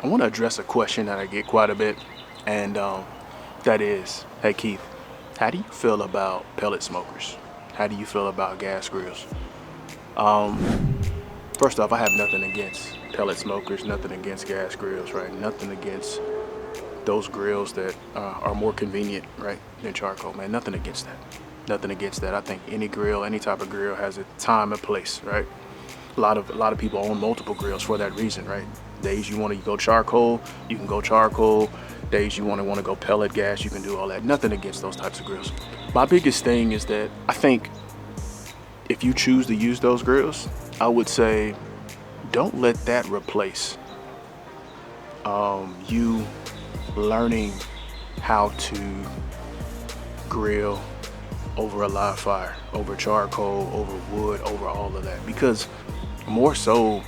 I want to address a question that I get quite a bit, and that is, hey Keith, how do you feel about pellet smokers? How do you feel about gas grills? First off, I have nothing against pellet smokers, nothing against gas grills, right? Nothing against those grills that are more convenient, right, than charcoal, man. Nothing against that. Nothing against that. I think any grill, any type of grill has a time and place, right? A lot of people own multiple grills for that reason, right? Days you want to go charcoal, you can go charcoal. Days you want to go pellet gas, you can do all that. Nothing against those types of grills. My biggest thing is that I think if you choose to use those grills, I would say don't let that replace you learning how to grill over a live fire, over charcoal, over wood, over all of that. Because more so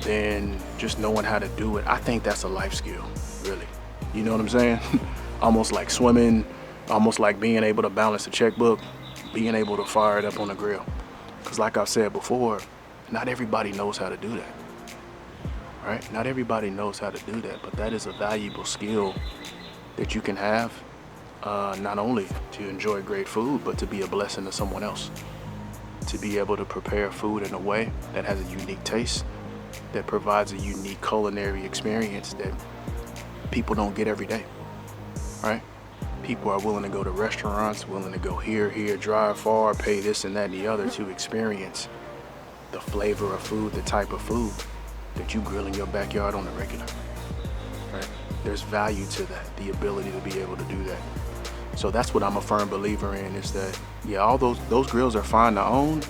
than just knowing how to do it, I think that's a life skill, really. You know what I'm saying? Almost like swimming, almost like being able to balance a checkbook, being able to fire it up on the grill. Because like I've said before, not everybody knows how to do that, right? Not everybody knows how to do that, but that is a valuable skill that you can have, not only to enjoy great food, but to be a blessing to someone else. To be able to prepare food in a way that has a unique taste, that provides a unique culinary experience that people don't get every day, right? People are willing to go to restaurants, willing to go here, drive far, pay this and that and the other to experience the flavor of food, the type of food that you grill in your backyard on the regular, right? There's value to that, the ability to be able to do that. So that's what I'm a firm believer in, is that, yeah, all those grills are fine to own,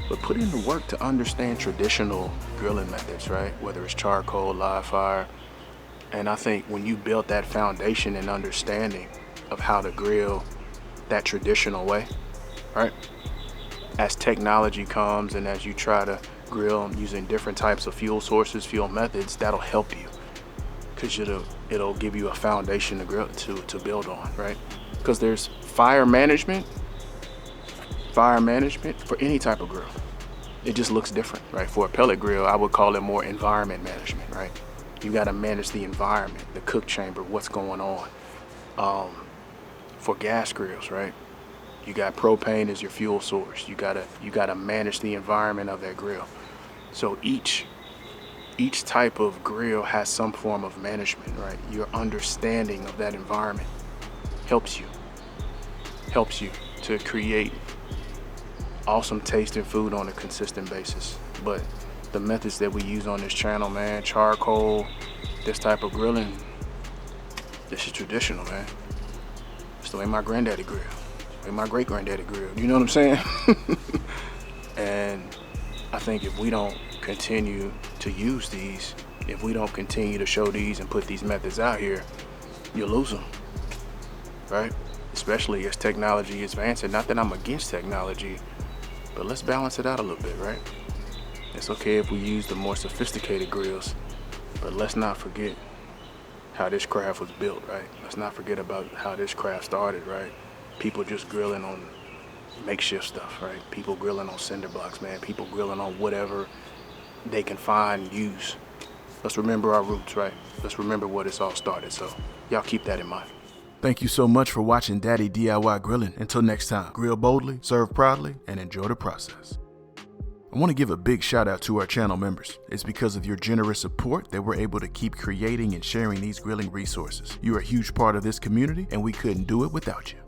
but put in the work to understand traditional grilling methods, right? Whether it's charcoal, live fire. And I think when you build that foundation and understanding of how to grill that traditional way, right? As technology comes and as you try to grill using different types of fuel sources, fuel methods, that'll help you. Because it'll give you a foundation to grill to build on, right? Because there's fire management for any type of grill. It just looks different, right? For a pellet grill, I would call it more environment management, right? You got to manage the environment, the cook chamber, what's going on. For gas grills, right? You got propane as your fuel source. You gotta manage the environment of that grill. So each type of grill has some form of management, right? Your understanding of that environment helps you to create awesome tasting food on a consistent basis. But the methods that we use on this channel, man, charcoal, this type of grilling, this is traditional, man. It's the way my granddaddy grilled, the way my great granddaddy grilled. You know what I'm saying? And I think if we don't continue to use these, if we don't continue to show these and put these methods out here, you'll lose them, right? Especially as technology is advancing. Not that I'm against technology, but let's balance it out a little bit, right? It's okay if we use the more sophisticated grills, but let's not forget how this craft was built, right? Let's not forget about how this craft started, right? People just grilling on makeshift stuff, right? People grilling on cinder blocks, man. People grilling on whatever they can find and use. Let's remember our roots, right? Let's remember what it's all started. So y'all keep that in mind. Thank you so much for watching Daddy DIY Grilling. Until next time, grill boldly, serve proudly, and enjoy the process. I want to give a big shout out to our channel members. It's because of your generous support that we're able to keep creating and sharing these grilling resources. You're a huge part of this community, and we couldn't do it without you.